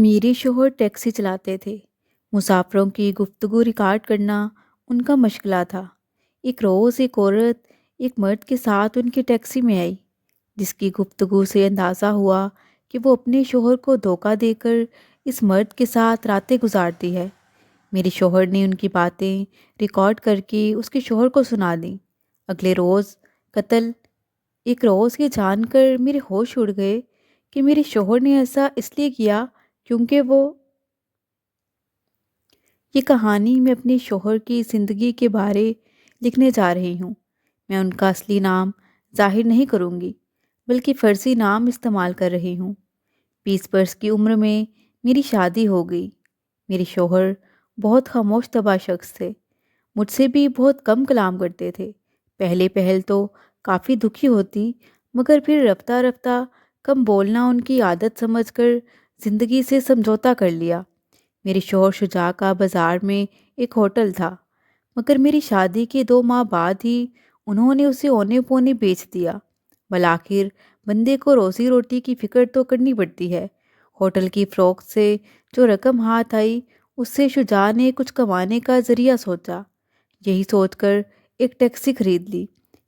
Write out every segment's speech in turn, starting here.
میرے شوہر ٹیکسی چلاتے تھے۔ مسافروں کی گفتگو ریکارڈ کرنا ان کا مشغلہ تھا۔ ایک روز ایک عورت ایک مرد کے ساتھ ان کی ٹیکسی میں آئی، جس کی گفتگو سے اندازہ ہوا کہ وہ اپنے شوہر کو دھوکہ دے کر اس مرد کے ساتھ راتیں گزارتی ہے۔ میرے شوہر نے ان کی باتیں ریکارڈ کر کے اس کے شوہر کو سنا دیں۔ اگلے روز قتل۔ ایک روز یہ جان کر میرے ہوش اڑ گئے کہ میرے شوہر نے ایسا اس لیے کیا کیونکہ یہ کہانی میں اپنے شوہر کی زندگی کے بارے لکھنے جا رہی ہوں۔ میں ان کا اصلی نام ظاہر نہیں کروں گی، بلکہ فرضی نام استعمال کر رہی ہوں۔ 20 برس کی عمر میں میری شادی ہو گئی۔ میرے شوہر بہت خاموش طبع شخص تھے، مجھ سے بھی بہت کم کلام کرتے تھے۔ پہل تو کافی دکھی ہوتی، مگر پھر رفتہ رفتہ کم بولنا ان کی عادت سمجھ کر زندگی سے سمجھوتا کر لیا۔ میرے شوہر شجاع کا بازار میں ایک ہوٹل تھا، مگر میری شادی کے 2 ماہ بعد ہی انہوں نے اسے اونے پونے بیچ دیا۔ بالآخر بندے کو روزی روٹی کی فکر تو کرنی پڑتی ہے۔ ہوٹل کی فروخت سے جو رقم ہاتھ آئی، اس سے شجاع نے کچھ کمانے کا ذریعہ سوچا۔ یہی سوچ کر ایک ٹیکسی خرید لی،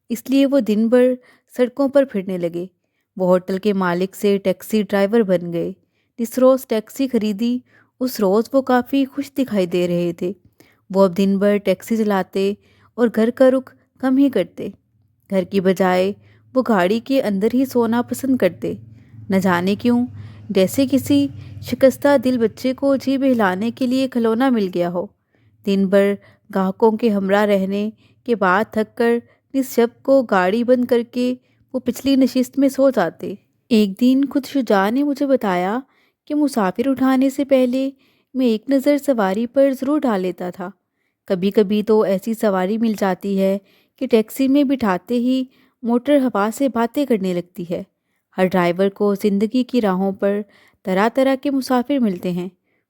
اس لیے وہ دن بھر سڑکوں پر پھرنے لگے۔ وہ ہوٹل کے مالک سے ٹیکسی ڈرائیور بن گئے۔ جس روز ٹیکسی خریدی، اس روز وہ کافی خوش دکھائی دے رہے تھے۔ وہ اب دن بھر ٹیکسی چلاتے اور گھر کا رخ کم ہی کرتے۔ گھر کی بجائے وہ گاڑی کے اندر ہی سونا پسند کرتے، نہ جانے کیوں، جیسے کسی شکستہ دل بچے کو جی بہلانے کے لیے کھلونا مل گیا ہو۔ دن بھر گاہکوں کے ہمراہ رہنے کے بعد تھک کر نصف شب کو گاڑی بند کر کے وہ پچھلی نشست میں سو جاتے۔ ایک دن خود شجاع نے مجھے بتایا کہ مسافر اٹھانے سے پہلے میں ایک نظر سواری پر ضرور ڈال لیتا تھا۔ کبھی کبھی تو ایسی سواری مل جاتی ہے کہ ٹیکسی میں بٹھاتے ہی موٹر ہوا سے باتیں کرنے لگتی ہے۔ ہر ڈرائیور کو زندگی کی راہوں پر طرح طرح کے مسافر ملتے ہیں۔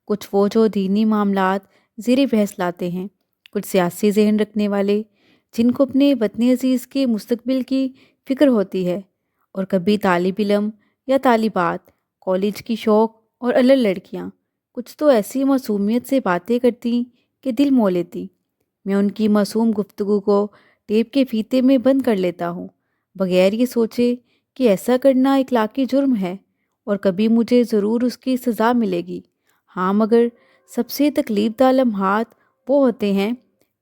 کچھ وہ جو دینی معاملات زیر بحث لاتے ہیں، کچھ سیاسی ذہن رکھنے والے جن کو اپنے وطن عزیز کے مستقبل کی فکر ہوتی ہے، اور کبھی طالب علم یا طالبات، کالج کی شوق اور الر لڑکیاں۔ کچھ تو ایسی معصومیت سے باتیں کرتی کہ دل مو لیتی۔ میں ان کی معصوم گفتگو کو ٹیپ کے فیتے میں بند کر لیتا ہوں، بغیر یہ سوچے کہ ایسا کرنا اخلاقی جرم ہے اور کبھی مجھے ضرور اس کی سزا ملے گی۔ ہاں، مگر سب سے تکلیف دہ لمحات وہ ہوتے ہیں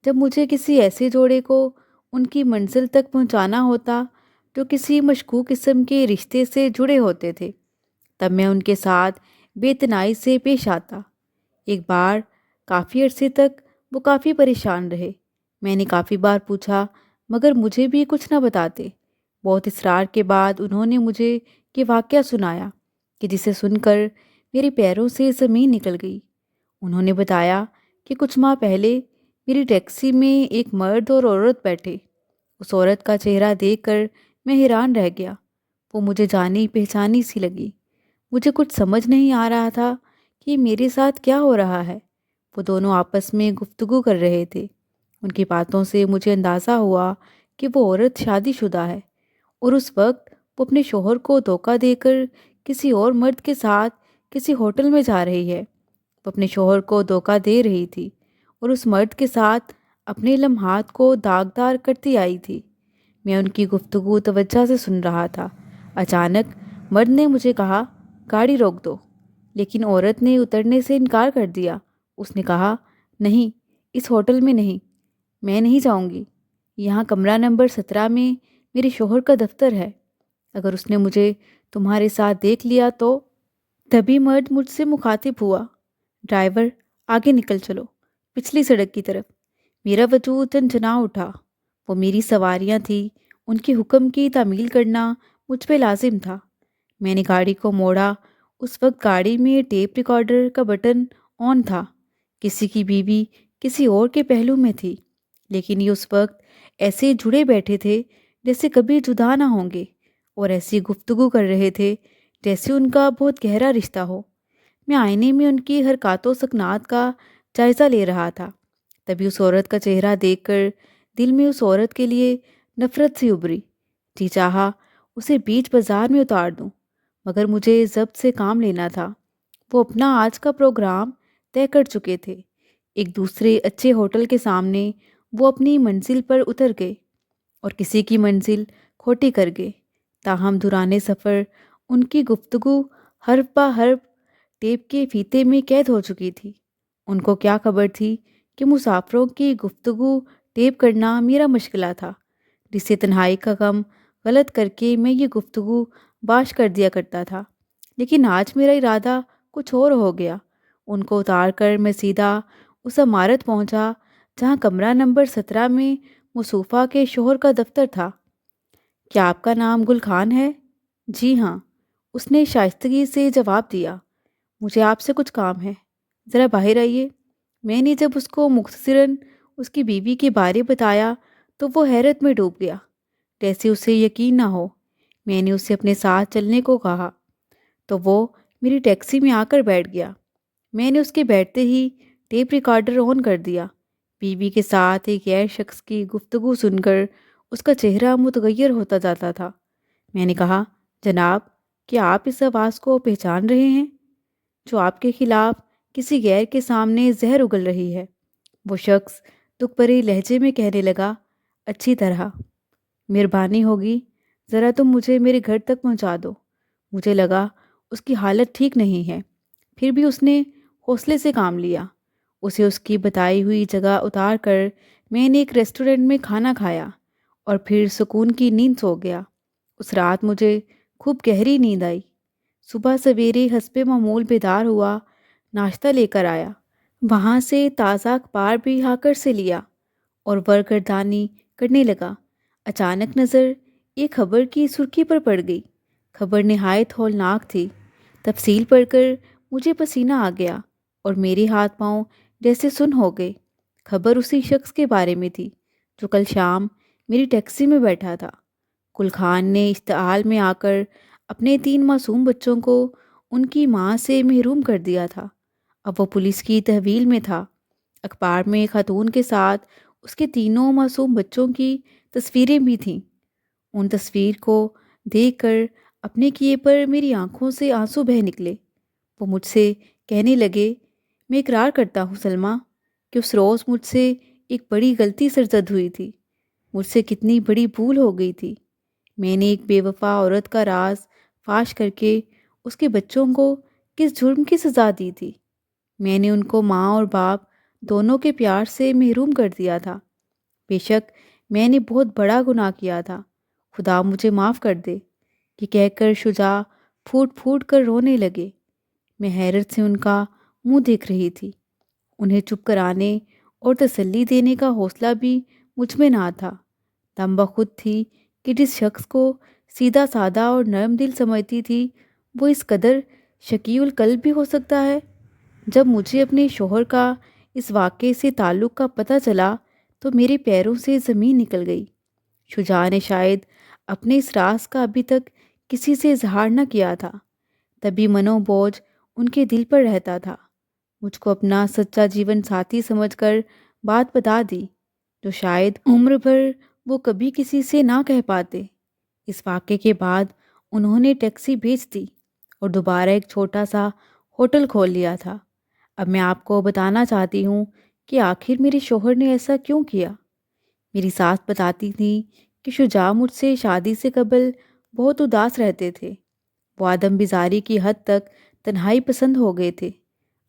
جب مجھے کسی ایسے جوڑے کو ان کی منزل تک پہنچانا ہوتا جو کسی مشکوک قسم کے رشتے سے جڑے ہوتے تھے۔ تب میں ان کے ساتھ بے اعتنائی سے پیش آتا۔ ایک بار کافی عرصے تک وہ کافی پریشان رہے۔ میں نے کافی بار پوچھا، مگر مجھے بھی کچھ نہ بتاتے۔ بہت اصرار کے بعد انہوں نے مجھے یہ واقعہ سنایا کہ جسے سن کر میرے پیروں سے زمین نکل گئی۔ انہوں نے بتایا کہ کچھ ماہ پہلے میری ٹیکسی میں ایک مرد اور عورت بیٹھے۔ اس عورت کا چہرہ دیکھ کر میں حیران رہ گیا۔ وہ مجھے جانی پہچانی سی لگی۔ مجھے کچھ سمجھ نہیں آ رہا تھا کہ میرے ساتھ کیا ہو رہا ہے۔ وہ دونوں آپس میں گفتگو کر رہے تھے۔ ان کی باتوں سے مجھے اندازہ ہوا کہ وہ عورت شادی شدہ ہے، اور اس وقت وہ اپنے شوہر کو دھوکہ دے کر کسی اور مرد کے ساتھ کسی ہوٹل میں جا رہی ہے۔ وہ اپنے شوہر کو دھوکہ دے رہی تھی اور اس مرد کے ساتھ اپنے لمحات کو داغدار کرتی آئی تھی۔ میں ان کی گفتگو توجہ سے سن رہا تھا۔ اچانک مرد نے مجھے کہا، گاڑی روک دو، لیکن عورت نے اترنے سے انکار کر دیا۔ اس نے کہا، نہیں، اس ہوٹل میں نہیں، میں نہیں جاؤں گی۔ یہاں کمرہ نمبر 17 میں میرے شوہر کا دفتر ہے۔ اگر اس نے مجھے تمہارے ساتھ دیکھ لیا تو… تبھی مرد مجھ سے مخاطب ہوا، ڈرائیور، آگے نکل چلو، پچھلی سڑک کی طرف۔ میرا وجود جھنجھنا اٹھا۔ وہ میری سواریاں تھیں، ان کے حکم کی تعمیل کرنا مجھ پہ لازم تھا۔ میں نے گاڑی کو موڑا۔ اس وقت گاڑی میں ٹیپ ریکارڈر کا بٹن آن تھا۔ کسی کی بیوی کسی اور کے پہلو میں تھی، لیکن یہ اس وقت ایسے جڑے بیٹھے تھے جیسے کبھی جدا نہ ہوں گے، اور ایسی گفتگو کر رہے تھے جیسے ان کا بہت گہرا رشتہ ہو۔ میں آئینے میں ان کی حرکات و سکنات کا جائزہ لے رہا تھا۔ تبھی اس عورت کا چہرہ دیکھ کر دل میں اس عورت کے لیے نفرت سی ابھری۔ جی چاہا اسے بیچ بازار میں اتار دوں، مگر مجھے ضبط سے کام لینا تھا۔ وہ اپنا آج کا پروگرام طے کر چکے تھے۔ ایک دوسرے اچھے ہوٹل کے سامنے وہ اپنی منزل پر اتر گئے اور کسی کی منزل کھوٹی کر گئے۔ تاہم دوران سفر ان کی گفتگو حرف بہ حرف ٹیپ کے فیتے میں قید ہو چکی تھی۔ ان کو کیا خبر تھی کہ مسافروں کی گفتگو ٹیپ کرنا میرا مشغلہ تھا، جسے تنہائی کا غم غلط کر کے میں یہ گفتگو باش کر دیا کرتا تھا۔ لیکن آج میرا ارادہ کچھ اور ہو گیا۔ ان کو اتار کر میں سیدھا اس عمارت پہنچا جہاں کمرہ نمبر 17 میں مصطفیٰ کے شوہر کا دفتر تھا۔ کیا آپ کا نام گل خان ہے؟ جی ہاں، اس نے شائستگی سے جواب دیا۔ مجھے آپ سے کچھ کام ہے، ذرا باہر آئیے۔ میں نے جب اس کو مختصراً اس کی بیوی کے بارے بتایا تو وہ حیرت میں ڈوب گیا، جیسے اسے یقین نہ ہو۔ میں نے اسے اپنے ساتھ چلنے کو کہا تو وہ میری ٹیکسی میں آ کر بیٹھ گیا۔ میں نے اس کے بیٹھتے ہی ٹیپ ریکارڈر آن کر دیا۔ بیوی کے ساتھ ایک غیر شخص کی گفتگو سن کر اس کا چہرہ متغیر ہوتا جاتا تھا۔ میں نے کہا، جناب، کیا آپ اس آواز کو پہچان رہے ہیں جو آپ کے خلاف کسی غیر کے سامنے زہر اگل رہی ہے؟ وہ شخص دکھ بھرے لہجے میں کہنے لگا، اچھی طرح۔ مہربانی ہوگی، ذرا تم مجھے میرے گھر تک پہنچا دو۔ مجھے لگا اس کی حالت ٹھیک نہیں ہے، پھر بھی اس نے حوصلے سے کام لیا۔ اسے اس کی بتائی ہوئی جگہ اتار کر میں نے ایک ریسٹورنٹ میں کھانا کھایا اور پھر سکون کی نیند سو گیا۔ اس رات مجھے خوب گہری نیند آئی۔ صبح سویرے حسب معمول بیدار ہوا، ناشتہ لے کر آیا، وہاں سے تازہ اخبار بھی ہا کر سے لیا اور ورگردانی کرنے لگا۔ اچانک نظر ایک خبر کی سرخی پر پڑ گئی۔ خبر نہایت ہولناک تھی۔ تفصیل پڑھ کر مجھے پسینہ آ گیا اور میرے ہاتھ پاؤں جیسے سن ہو گئے۔ خبر اسی شخص کے بارے میں تھی جو کل شام میری ٹیکسی میں بیٹھا تھا۔ گل خان نے اشتعال میں آ کر اپنے 3 معصوم بچوں کو ان کی ماں سے محروم کر دیا تھا۔ اب وہ پولیس کی تحویل میں تھا۔ اخبار میں خاتون کے ساتھ اس کے 3 معصوم بچوں کی تصویریں بھی تھیں۔ ان تصویر کو دیکھ کر اپنے کیے پر میری آنکھوں سے آنسو بہہ نکلے۔ وہ مجھ سے کہنے لگے، میں اقرار کرتا ہوں سلمیٰ کہ اس روز مجھ سے ایک بڑی غلطی سرزد ہوئی تھی۔ مجھ سے کتنی بڑی بھول ہو گئی تھی۔ میں نے ایک بے وفا عورت کا راز فاش کر کے اس کے بچوں کو کس جرم کی سزا دی تھی۔ میں نے ان کو ماں اور باپ دونوں کے پیار سے محروم کر دیا تھا۔ بے شک میں نے بہت بڑا گناہ کیا تھا، خدا مجھے معاف کر دے۔ یہ کہہ کر شجاع پھوٹ پھوٹ کر رونے لگے۔ میں حیرت سے ان کا منہ دیکھ رہی تھی۔ انہیں چپ کرانے اور تسلی دینے کا حوصلہ بھی مجھ میں نہ تھا۔ دم بخود تھی کہ جس شخص کو سیدھا سادہ اور نرم دل سمجھتی تھی وہ اس قدر شقی القلب بھی ہو سکتا ہے۔ جب مجھے اپنے شوہر کا اس واقعے سے تعلق کا پتہ چلا تو میرے پیروں سے زمین نکل گئی۔ شجاع نے شاید اپنے اس راز کا ابھی تک کسی سے اظہار نہ کیا تھا، تبھی منو بوجھ ان کے دل پر رہتا تھا۔ مجھ کو اپنا سچا جیون ساتھی سمجھ کر بات بتا دی جو شاید عمر بھر وہ کبھی کسی سے نہ کہہ پاتے۔ اس واقعے کے بعد انہوں نے ٹیکسی بیچ دی اور دوبارہ ایک چھوٹا سا ہوٹل کھول لیا تھا۔ اب میں آپ کو بتانا چاہتی ہوں کہ آخر میرے شوہر نے ایسا کیوں کیا۔ میری ساس بتاتی تھی کہ شجاع مجھ سے شادی سے قبل بہت اداس رہتے تھے۔ وہ آدم بیزاری کی حد تک تنہائی پسند ہو گئے تھے۔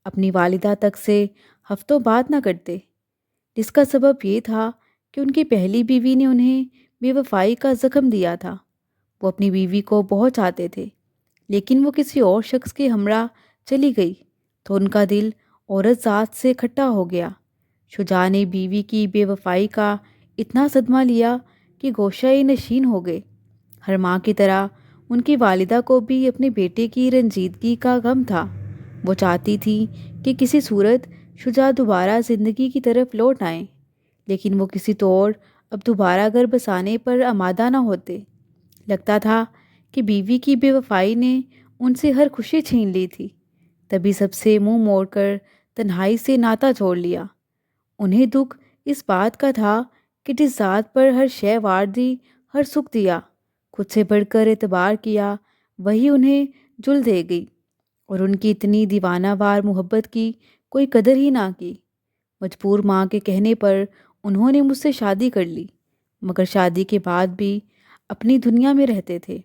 اپنی والدہ تک سے ہفتوں بات نہ کرتے، جس کا سبب یہ تھا کہ ان کی پہلی بیوی نے انہیں بے وفائی کا زخم دیا تھا۔ وہ اپنی بیوی کو بہت چاہتے تھے، لیکن وہ کسی اور شخص کے ہمراہ چلی گئی تو ان کا دل عورت ذات سے کھٹا ہو گیا۔ شجاع نے بیوی کی بے وفائی کا اتنا صدمہ لیا کہ گوشۂ نشین ہو گئے۔ ہر ماں کی طرح ان کی والدہ کو بھی اپنے بیٹے کی رنجیدگی کا غم تھا۔ وہ چاہتی تھی کہ کسی صورت شجاع دوبارہ زندگی کی طرف لوٹ آئیں، لیکن وہ کسی طور اب دوبارہ گھر بسانے پر آمادہ نہ ہوتے۔ لگتا تھا کہ بیوی کی بے وفائی نے ان سے ہر خوشی چھین لی تھی۔ تبھی سب سے منہ موڑ کر تنہائی سے ناطہ جوڑ لیا۔ انہیں دکھ اس بات کا تھا کہ جس ذات پر ہر شے وار دی، ہر سکھ دیا، خود سے بڑھ کر اعتبار کیا، وہی انہیں جل دے گئی اور ان کی اتنی دیوانہ وار محبت کی کوئی قدر ہی نہ کی۔ مجبور ماں کے کہنے پر انہوں نے مجھ سے شادی کر لی، مگر شادی کے بعد بھی اپنی دنیا میں رہتے تھے۔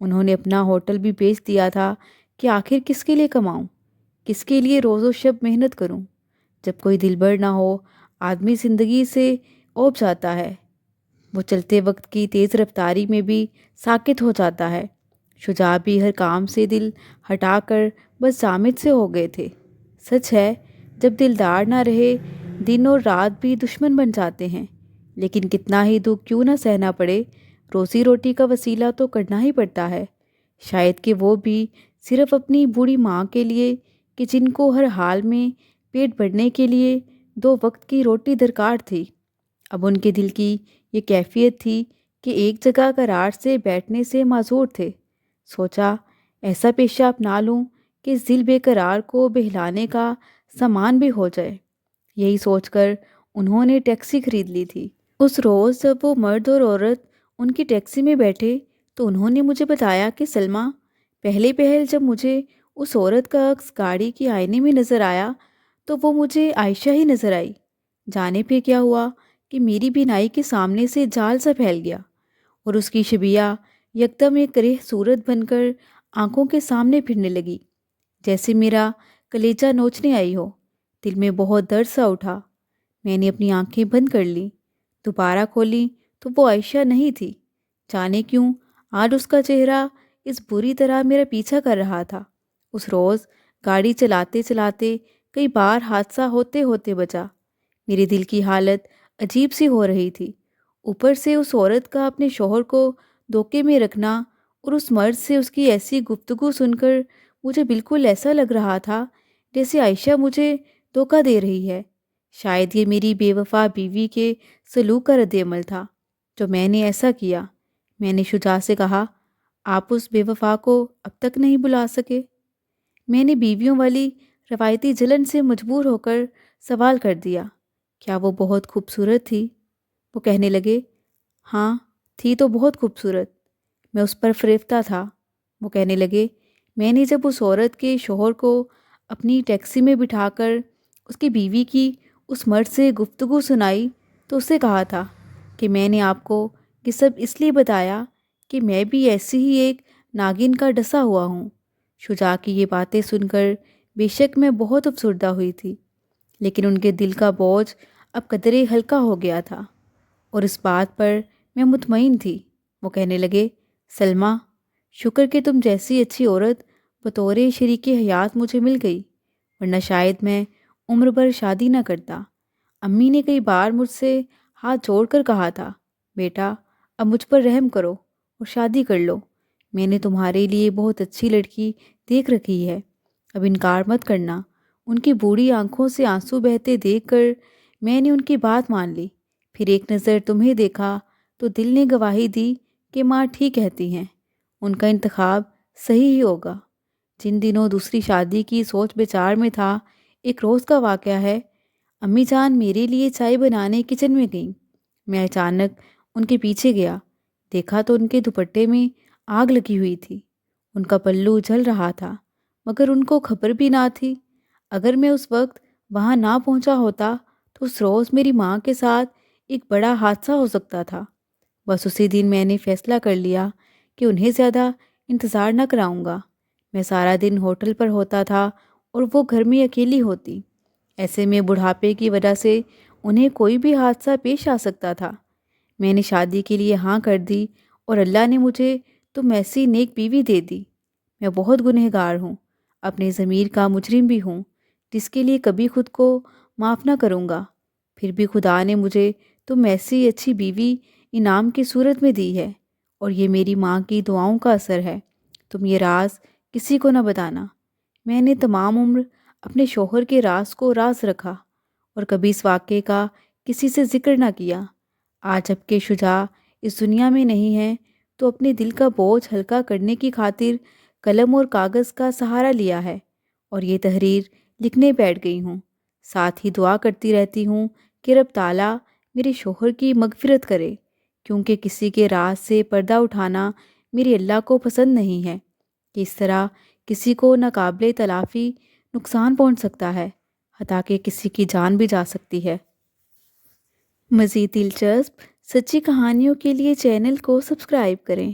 انہوں نے اپنا ہوٹل بھی بیچ دیا تھا کہ آخر کس کے لیے کماؤں، کس کے لیے روز و شب محنت کروں۔ جب کوئی دلبر نہ ہو آدمی زندگی سے اوب جاتا ہے، وہ چلتے وقت کی تیز رفتاری میں بھی ساکت ہو جاتا ہے۔ شجاع بھی ہر کام سے دل ہٹا کر بس جامد سے ہو گئے تھے۔ سچ ہے، جب دلدار نہ رہے دن اور رات بھی دشمن بن جاتے ہیں، لیکن کتنا ہی دکھ کیوں نہ سہنا پڑے، روزی روٹی کا وسیلہ تو کرنا ہی پڑتا ہے۔ شاید کہ وہ بھی صرف اپنی بوڑھی ماں کے لیے، کہ جن کو ہر حال میں پیٹ بھرنے کے لیے 2 وقت کی روٹی درکار تھی۔ اب ان کے دل کی یہ کیفیت تھی کہ ایک جگہ قرار سے بیٹھنے سے معذور تھے۔ سوچا ایسا پیشہ اپنا لوں کہ اس دل بے قرار کو بہلانے کا سامان بھی ہو جائے۔ یہی سوچ کر انہوں نے ٹیکسی خرید لی تھی۔ اس روز جب وہ مرد اور عورت ان کی ٹیکسی میں بیٹھے تو انہوں نے مجھے بتایا کہ سلمیٰ، پہلے پہل جب مجھے اس عورت کا عکس گاڑی کے آئینے میں نظر آیا تو وہ مجھے عائشہ ہی نظر آئی۔ جانے پہ کیا ہوا کہ میری بینائی کے سامنے سے جال سا پھیل گیا اور اس کی شبیہ یکدم ایک کرہ صورت بن کر آنکھوں کے سامنے پھرنے لگی، جیسے میرا کلیجہ نوچنے آئی ہو۔ دل میں بہت درد سا اٹھا۔ میں نے اپنی آنکھیں بند کر لیں، دوبارہ کھولیں تو وہ عائشہ نہیں تھی۔ جانے کیوں آج اس کا چہرہ اس بری طرح میرا پیچھا کر رہا تھا۔ اس روز گاڑی چلاتے چلاتے کئی بار حادثہ ہوتے ہوتے بچا۔ میرے دل کی حالت عجیب سی ہو رہی تھی۔ اوپر سے اس عورت کا اپنے شوہر کو دھوکے میں رکھنا اور اس مرد سے اس کی ایسی گفتگو سن کر مجھے بالکل ایسا لگ رہا تھا جیسے عائشہ مجھے دھوکہ دے رہی ہے۔ شاید یہ میری بے وفا بیوی کے سلوک کا رد عمل تھا جو میں نے ایسا کیا۔ میں نے شجاع سے کہا، آپ اس بے وفا کو اب تک نہیں بلا سکے؟ میں نے بیویوں والی روایتی جلن سے مجبور ہو کر سوال کر دیا، کیا وہ بہت خوبصورت تھی؟ وہ کہنے لگے، ہاں تھی تو بہت خوبصورت۔ میں اس پر فریفتہ تھا۔ وہ کہنے لگے، میں نے جب اس عورت کے شوہر کو اپنی ٹیکسی میں بٹھا کر اس کی بیوی کی اس مرد سے گفتگو سنائی تو اس سے کہا تھا کہ میں نے آپ کو یہ سب اس لیے بتایا کہ میں بھی ایسی ہی ایک ناگن کا ڈسا ہوا ہوں۔ شجاع کی یہ باتیں سن کر بے شک میں بہت افسردہ ہوئی تھی، لیکن ان کے دل کا بوجھ اب قدرے ہلکا ہو گیا تھا اور اس بات پر میں مطمئن تھی۔ وہ کہنے لگے، سلمیٰ، شکر کہ تم جیسی اچھی عورت بطور شریک حیات مجھے مل گئی، ورنہ شاید میں عمر بھر شادی نہ کرتا۔ امی نے کئی بار مجھ سے ہاتھ جوڑ کر کہا تھا، بیٹا اب مجھ پر رحم کرو اور شادی کر لو۔ میں نے تمہارے لیے بہت اچھی لڑکی دیکھ رکھی ہے، اب انکار مت کرنا۔ ان کی بوڑھی آنکھوں سے آنسو بہتے دیکھ کر میں نے ان کی بات مان لی۔ پھر ایک نظر تمہیں دیکھا تو دل نے گواہی دی کہ ماں ٹھیک کہتی ہیں، ان کا انتخاب صحیح ہی ہوگا۔ جن دنوں دوسری شادی کی سوچ بچار میں تھا، ایک روز کا واقعہ ہے۔ امی جان میرے لیے چائے بنانے کچن میں گئیں۔ میں اچانک ان کے پیچھے گیا، دیکھا تو ان کے دوپٹے میں آگ لگی ہوئی تھی، ان کا پلو جل رہا تھا، مگر ان کو خبر بھی نہ تھی۔ اگر میں اس وقت وہاں نہ پہنچا ہوتا تو اس روز میری ماں کے ساتھ ایک بڑا حادثہ ہو سکتا تھا۔ بس اسی دن میں نے فیصلہ کر لیا کہ انہیں زیادہ انتظار نہ کراؤں گا۔ میں سارا دن ہوٹل پر ہوتا تھا اور وہ گھر میں اکیلی ہوتی۔ ایسے میں بڑھاپے کی وجہ سے انہیں کوئی بھی حادثہ پیش آ سکتا تھا۔ میں نے شادی کے لیے ہاں کر دی اور اللہ نے مجھے تم ایسی نیک بیوی دے دی۔ میں بہت گنہگار ہوں، اپنے ضمیر کا مجرم بھی ہوں، جس کے لیے کبھی خود کو معاف نہ کروں گا۔ پھر بھی خدا نے مجھے تم ایسی اچھی بیوی انعام کی صورت میں دی ہے، اور یہ میری ماں کی دعاؤں کا اثر ہے۔ تم یہ راز کسی کو نہ بتانا۔ میں نے تمام عمر اپنے شوہر کے راز کو راز رکھا اور کبھی اس واقعے کا کسی سے ذکر نہ کیا۔ آج جب کہ شجاع اس دنیا میں نہیں ہے تو اپنے دل کا بوجھ ہلکا کرنے کی خاطر قلم اور کاغذ کا سہارا لیا ہے اور یہ تحریر لکھنے بیٹھ گئی ہوں۔ ساتھ ہی دعا کرتی رہتی ہوں کہ رب تعالیٰ میرے شوہر کی مغفرت کرے، کیونکہ کسی کے راز سے پردہ اٹھانا میرے اللہ کو پسند نہیں ہے کہ اس طرح کسی کو ناقابل تلافی نقصان پہنچ سکتا ہے، حتیٰ کہ کسی کی جان بھی جا سکتی ہے۔ مزید دلچسپ سچی کہانیوں کے لیے چینل کو سبسکرائب کریں۔